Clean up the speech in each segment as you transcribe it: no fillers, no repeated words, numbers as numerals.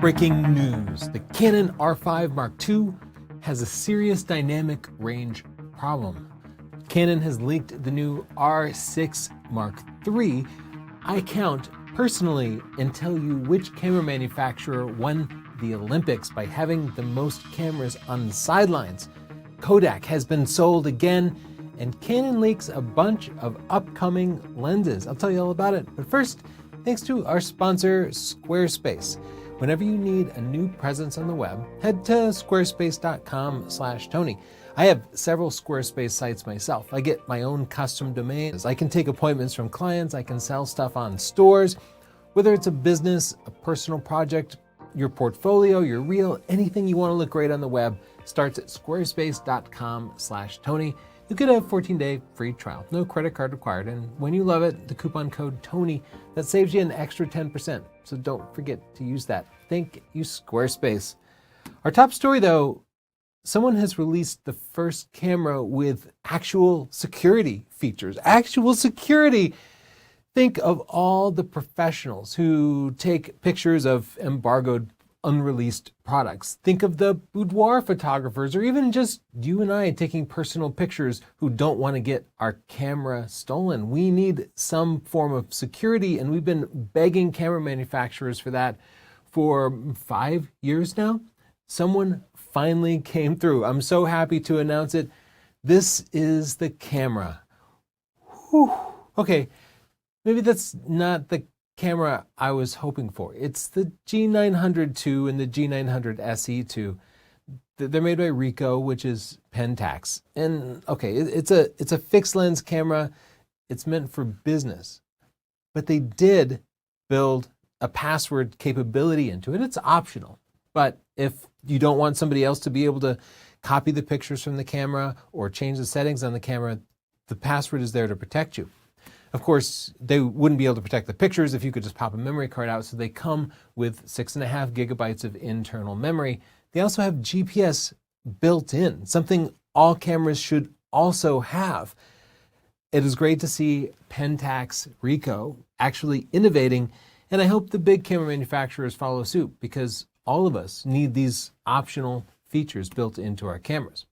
Breaking news, the Canon R5 Mark II has a serious dynamic range problem. Canon has leaked the new R6 Mark III. I count personally and tell you which camera manufacturer won the Olympics by having the most cameras on the sidelines. Kodak has been sold again, and Canon leaks a bunch of upcoming lenses. I'll tell you all about it. But first, thanks to our sponsor, Squarespace. Whenever you need a new presence on the web, head to squarespace.com/Tony. I have several Squarespace sites myself. I get my own custom domains. I can take appointments from clients. I can sell stuff on stores. Whether it's a business, a personal project, your portfolio, your reel, anything you want to look great on the web starts at squarespace.com/Tony. You get a 14-day free trial, no credit card required, and when you love it, the coupon code TONY, that saves you an extra 10%, so don't forget to use that. Thank you, Squarespace. Our top story though, someone has released the first camera with actual security features. Actual security! Think of all the professionals who take pictures of embargoed, unreleased products. Think of the boudoir photographers, or even just you and I taking personal pictures who don't want to get our camera stolen. We need some form of security, and we've been begging camera manufacturers for that for 5 years now. Someone finally came through. I'm so happy to announce it. This is the camera. Whew. Okay, maybe that's not the camera I was hoping for. It's the G900 II and the G900 SE II. They're made by Ricoh, which is Pentax. And okay, it's a fixed lens camera. It's meant for business. But they did build a password capability into it. It's optional. But if you don't want somebody else to be able to copy the pictures from the camera or change the settings on the camera, the password is there to protect you. Of course, they wouldn't be able to protect the pictures if you could just pop a memory card out, so they come with 6.5 gigabytes of internal memory. They also have GPS built in, something all cameras should also have. It is great to see Pentax Ricoh actually innovating, and I hope the big camera manufacturers follow suit, because all of us need these optional features built into our cameras.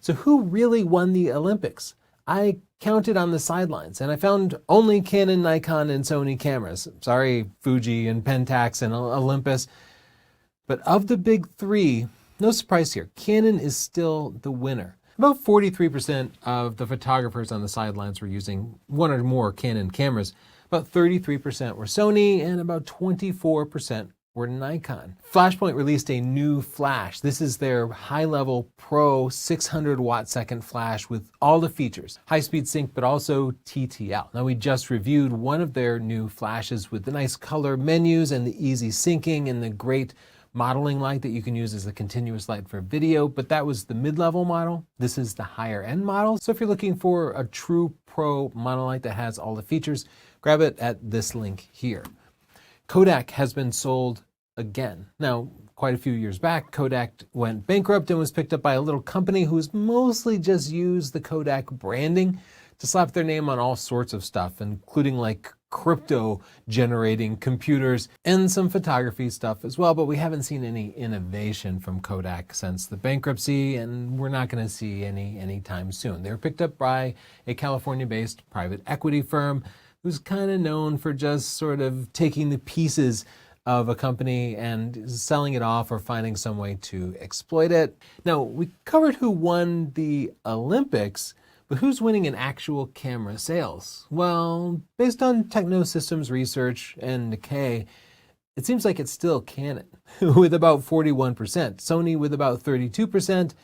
So who really won the Olympics? I counted on the sidelines, and I found only Canon, Nikon, and Sony cameras. Sorry, Fuji and Pentax and Olympus. But of the big three, no surprise here, Canon is still the winner. About 43% of the photographers on the sidelines were using one or more Canon cameras. About 33% were Sony, and about 24% were Nikon. Flashpoint released a new flash. This is their high-level Pro 600 watt-second flash with all the features. High-speed sync, but also TTL. Now, we just reviewed one of their new flashes with the nice color menus and the easy syncing and the great modeling light that you can use as a continuous light for video, but that was the mid-level model. This is the higher-end model. So if you're looking for a true Pro monolight that has all the features, grab it at this link here. Kodak has been sold again. Now, quite a few years back, Kodak went bankrupt and was picked up by a little company who's mostly just used the Kodak branding to slap their name on all sorts of stuff, including like crypto generating computers and some photography stuff as well. But we haven't seen any innovation from Kodak since the bankruptcy, and we're not going to see any anytime soon. They were picked up by a California-based private equity firm who's kind of known for just sort of taking the pieces of a company and selling it off or finding some way to exploit it. Now, we covered who won the Olympics, but who's winning in actual camera sales? Well, based on Technosystems research and Nikkei, it seems like it's still Canon with about 41%, Sony with about 32%, and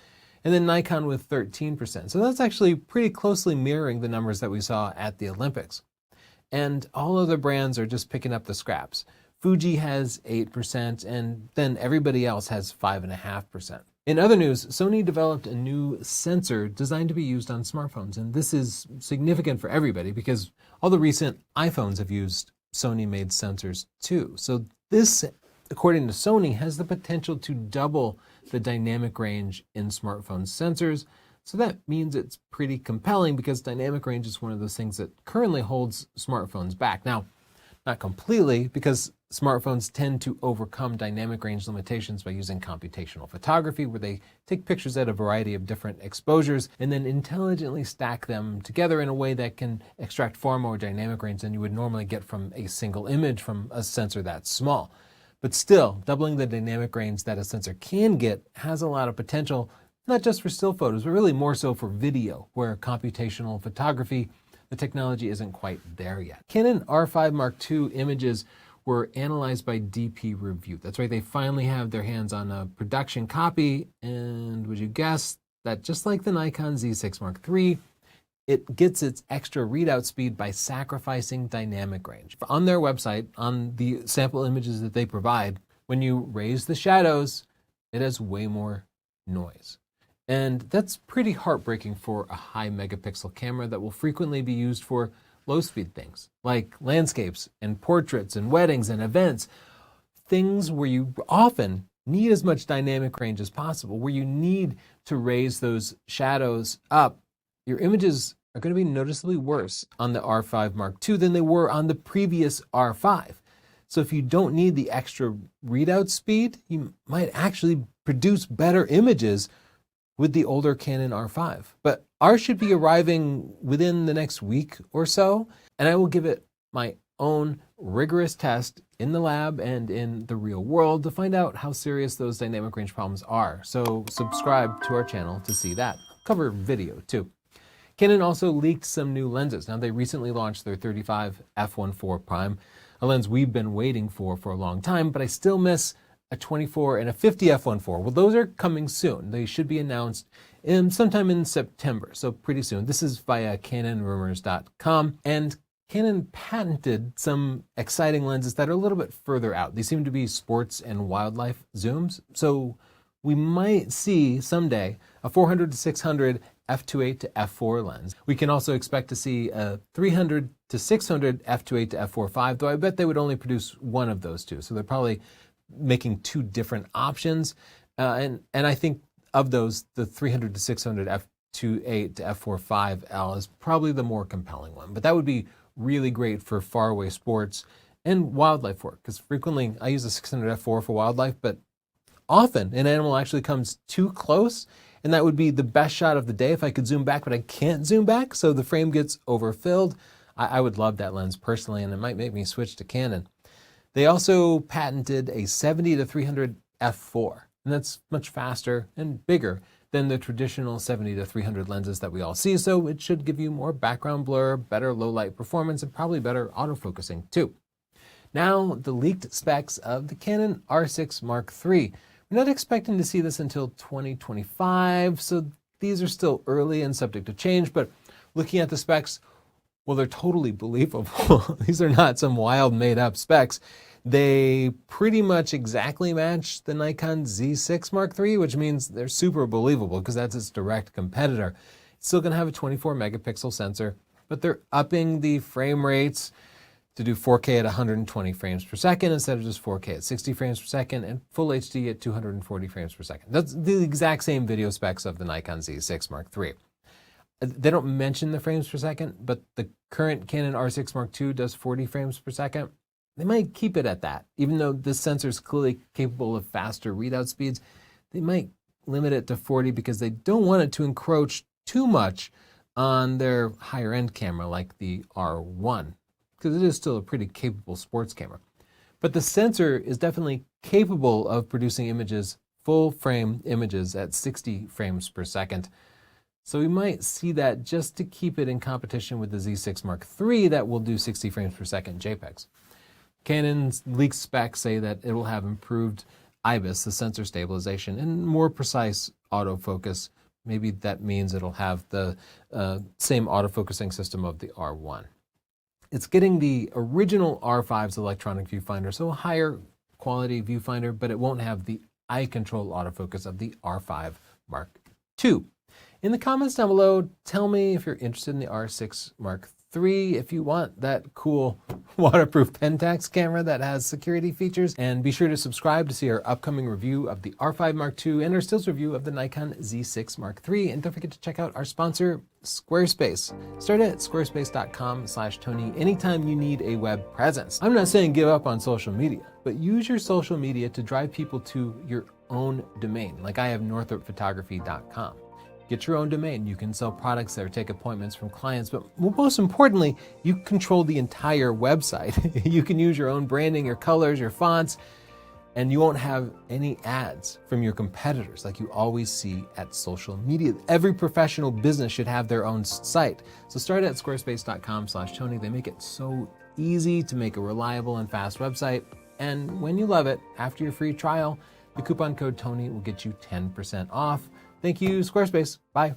then Nikon with 13%. So that's actually pretty closely mirroring the numbers that we saw at the Olympics. And all other brands are just picking up the scraps. Fuji has 8%, and then everybody else has 5.5%. In other news, Sony developed a new sensor designed to be used on smartphones, and this is significant for everybody because all the recent iPhones have used Sony-made sensors too. So this, according to Sony, has the potential to double the dynamic range in smartphone sensors. So that means it's pretty compelling because dynamic range is one of those things that currently holds smartphones back. Now, Not completely, because smartphones tend to overcome dynamic range limitations by using computational photography, where they take pictures at a variety of different exposures and then intelligently stack them together in a way that can extract far more dynamic range than you would normally get from a single image from a sensor that small. But still, doubling the dynamic range that a sensor can get has a lot of potential, not just for still photos, but really more so for video, where computational photography, the technology isn't quite there yet. Canon R5 Mark II images were analyzed by DP Review. That's right, they finally have their hands on a production copy, and would you guess that just like the Nikon Z6 Mark III, it gets its extra readout speed by sacrificing dynamic range. On their website, on the sample images that they provide, when you raise the shadows, it has way more noise. And that's pretty heartbreaking for a high megapixel camera that will frequently be used for low speed things like landscapes and portraits and weddings and events, things where you often need as much dynamic range as possible, where you need to raise those shadows up. Your images are going to be noticeably worse on the R5 Mark II than they were on the previous R5. So if you don't need the extra readout speed, you might actually produce better images with the older Canon R5. But ours should be arriving within the next week or so, and I will give it my own rigorous test in the lab and in the real world to find out how serious those dynamic range problems are. So subscribe to our channel to see that. I'll cover video too. Canon also leaked some new lenses. Now, they recently launched their 35 f1.4 prime, a lens we've been waiting for a long time, but I still miss a 24 and a 50 f1.4. Well, those are coming soon. They should be announced sometime in September, so pretty soon. This is via CanonRumors.com, and Canon patented some exciting lenses that are a little bit further out. They seem to be sports and wildlife zooms, so we might see someday a 400 to 600 f2.8 to f4 lens. We can also expect to see a 300 to 600 f2.8 to f4.5, though I bet they would only produce one of those two, so they're probably making two different options. And I think of those, the 300 to 600 f2.8 to f4.5L is probably the more compelling one. But that would be really great for faraway sports and wildlife work, because frequently I use a 600 f4 for wildlife, but often an animal actually comes too close, and that would be the best shot of the day if I could zoom back, but I can't zoom back, so the frame gets overfilled. I would love that lens personally, and it might make me switch to Canon. They also patented a 70 to 300 f4, and that's much faster and bigger than the traditional 70 to 300 lenses that we all see, so it should give you more background blur, better low light performance, and probably better autofocusing too. Now, the leaked specs of the Canon R6 Mark III. We're not expecting to see this until 2025, so these are still early and subject to change, but looking at the specs, well, they're totally believable. These are not some wild made-up specs. They pretty much exactly match the Nikon Z6 Mark III, which means they're super believable because that's its direct competitor. It's still going to have a 24 megapixel sensor, but they're upping the frame rates to do 4K at 120 frames per second instead of just 4K at 60 frames per second and full HD at 240 frames per second. That's the exact same video specs of the Nikon Z6 Mark III. They don't mention the frames per second, but the current Canon R6 Mark II does 40 frames per second. They might keep it at that. Even though this sensor is clearly capable of faster readout speeds, they might limit it to 40 because they don't want it to encroach too much on their higher end camera like the R1, because it is still a pretty capable sports camera. But the sensor is definitely capable of producing images, full frame images at 60 frames per second. So we might see that just to keep it in competition with the Z6 Mark III that will do 60 frames per second JPEGs. Canon's leaked specs say that it will have improved IBIS, the sensor stabilization, and more precise autofocus. Maybe that means it'll have the same autofocusing system of the R1. It's getting the original R5's electronic viewfinder, so a higher quality viewfinder, but it won't have the eye control autofocus of the R5 Mark II. In the comments down below, tell me if you're interested in the R6 Mark III if you want that cool waterproof Pentax camera that has security features. And be sure to subscribe to see our upcoming review of the R5 Mark II and our stills review of the Nikon Z6 Mark III. And don't forget to check out our sponsor, Squarespace. Start at squarespace.com/Tony anytime you need a web presence. I'm not saying give up on social media, but use your social media to drive people to your own domain. Like I have northropphotography.com. Get your own domain. You can sell products there, take appointments from clients, but most importantly, you control the entire website. You can use your own branding, your colors, your fonts, and you won't have any ads from your competitors like you always see at social media. Every professional business should have their own site. So start at squarespace.com/Tony. They make it so easy to make a reliable and fast website. And when you love it, after your free trial, the coupon code Tony will get you 10% off. Thank you, Squarespace. Bye.